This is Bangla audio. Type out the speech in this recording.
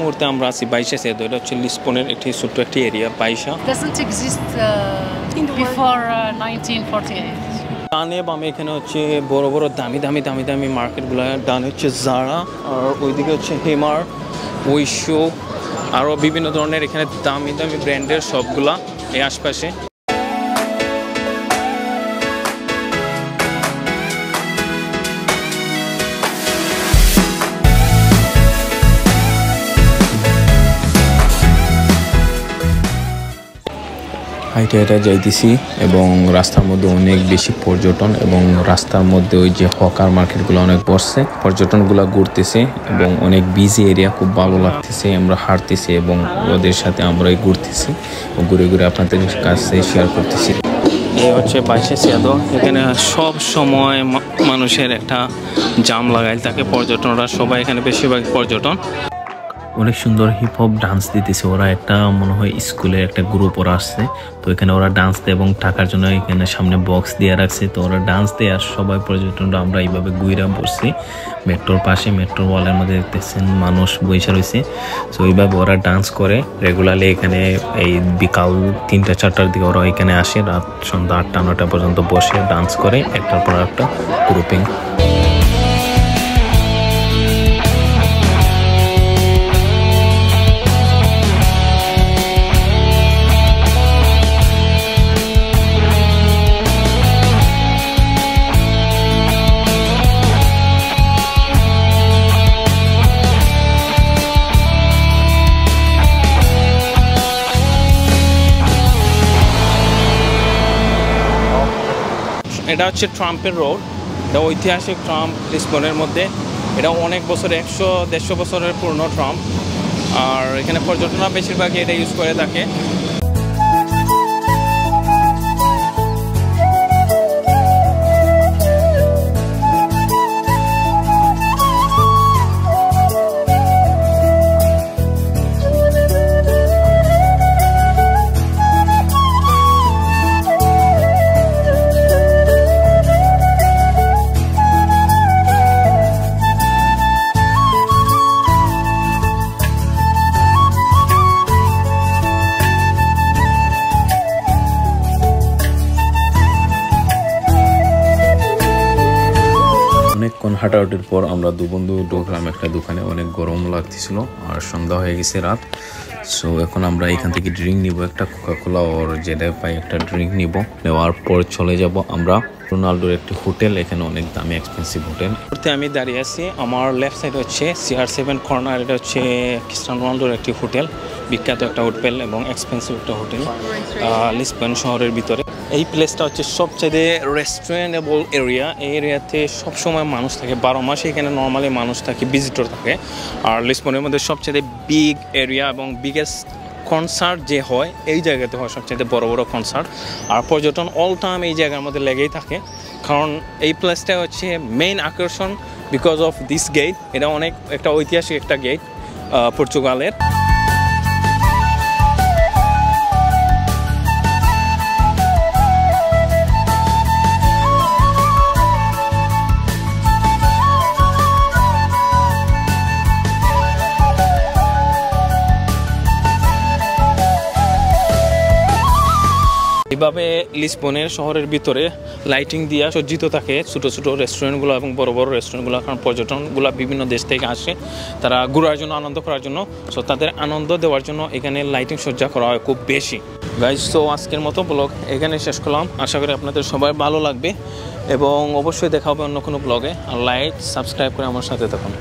মুহূর্তে আমরা আছি বাইশা সেদো। এটা হচ্ছে লিসবনের একটি ছোট্ট একটি এরিয়া বাইশা। Doesn't exist before 1948. ডানে বামে এখানে হচ্ছে বড় বড় দামি দামি দামি দামি মার্কেটগুলো। ডানে হচ্ছে জারা, আর ওইদিকে হচ্ছে হেমার, ওইশো, আরও বিভিন্ন ধরনের এখানে দামি দামি ব্র্যান্ডের সবগুলা এই আশপাশে। হাইটে হাইটে যাইতেছি এবং রাস্তার মধ্যে অনেক বেশি পর্যটন, এবং রাস্তার মধ্যে ওই যে হকার মার্কেটগুলো অনেক বসছে, পর্যটনগুলো ঘুরতেছে এবং অনেক বিজি এরিয়া, খুব ভালো লাগতেছে। আমরা হাঁটতেছি এবং ওদের সাথে আমরাই ঘুরতেছি, ঘুরে ঘুরে আপনাদের কাছে শেয়ার করতেছি। এই হচ্ছে বাইশা সেদো। এখানে সব সময় মানুষের একটা জাম লাগাই থাকে, পর্যটনরা সবাই এখানে, বেশিরভাগ পর্যটন। অনেক সুন্দর হিপ হপ ডান্স দিতেছে ওরা, একটা মনে হয় স্কুলের একটা গ্রুপ ওরা আসছে, তো এখানে ওরা ডান্স দেয় এবং টাকার জন্য এখানে সামনে বক্স দিয়ে রাখছে, তো ওরা ডান্স দেয় আর সবাই পর্যটনরা আমরা এইভাবে ঘুরে বসছি মেট্রোর পাশে। মেট্রোর ওয়ালের মধ্যে দেখতেছেন মানুষ বসে রয়েছে, তো এইভাবে ওরা ডান্স করে রেগুলারলি এখানে। এই বিকাল 3টা-4টার দিকে ওরা এখানে আসে, রাত সন্ধ্যা 8টা-9টা পর্যন্ত বসে ডান্স করে, একটার পর একটা গ্রুপিং। এটা হচ্ছে ট্রাম্পের রোড, এটা ঐতিহাসিক ট্রাম্প লিসবনের মধ্যে। এটা অনেক বছর, 100-150 বছরের পুরনো ট্রাম্প, আর এখানে পর্যটনরা বেশিরভাগই এটা ইউজ করে থাকে। অনেকক্ষণ হাঁটাহাঁটির পর আমরা দু বন্ধু ঢুকলাম একটা দোকানে। অনেক গরম লাগতেছিল আর সন্ধ্যা হয়ে গেছে, রাত। সো এখন আমরা এখান থেকে ড্রিঙ্ক নিব, একটা কোকা-কোলা ওর যেটা পাই একটা ড্রিঙ্ক নিব, নেওয়ার পর চলে যাব আমরা রোনাল্ডোর একটি হোটেল। এখানে অনেক দামি এক্সপেন্সিভ হোটেল। আমি দাঁড়িয়ে আছি, আমার লেফট সাইড হচ্ছে CR7 কর্নার। এটা হচ্ছে ক্রিস্টিয়ানো রোনাল্ডোর একটি হোটেল, বিখ্যাত একটা হোটেল এবং এক্সপেন্সিভ একটা হোটেল লিসবন শহরের ভিতরে। এই প্লেসটা হচ্ছে সবচেয়ে রেস্টুরেন্টেবল এরিয়া। এই এরিয়াতে সবসময় মানুষ থাকে, 12 মাসে এখানে নর্মালি মানুষ থাকে, ভিজিটর থাকে। আর লিসবনের মধ্যে সবচেয়ে বিগ এরিয়া এবং বিগেস্ট কনসার্ট যে হয় এই জায়গাতে হয়, সবচেয়ে বড় বড় কনসার্ট। আর পর্যটন অল টাইম এই জায়গার মধ্যে লেগেই থাকে, কারণ এই প্লেসটা হচ্ছে মেইন আকর্ষণ বিকজ অফ দিস গেট। এটা অনেক একটা ঐতিহাসিক একটা গেট পর্তুগালের। এইভাবে লিসবনের শহরের ভিতরে লাইটিং দিয়ে সজ্জিত থাকে ছোটো ছোটো রেস্টুরেন্টগুলো এবং বড় বড় রেস্টুরেন্টগুলো, কারণ পর্যটনগুলো বিভিন্ন দেশ থেকে আসে তারা ঘোরার জন্য, আনন্দ করার জন্য। সো তাদের আনন্দ দেওয়ার জন্য এখানে লাইটিং সজ্জা করা হয় খুব বেশি। গাইজ, তো আজকের মতো ব্লগ এখানে শেষ করলাম। আশা করি আপনাদের সবাই ভালো লাগবে এবং অবশ্যই দেখা হবে অন্য কোনো ব্লগে। আর লাইক সাবস্ক্রাইব করে আমার সাথে থাকুন।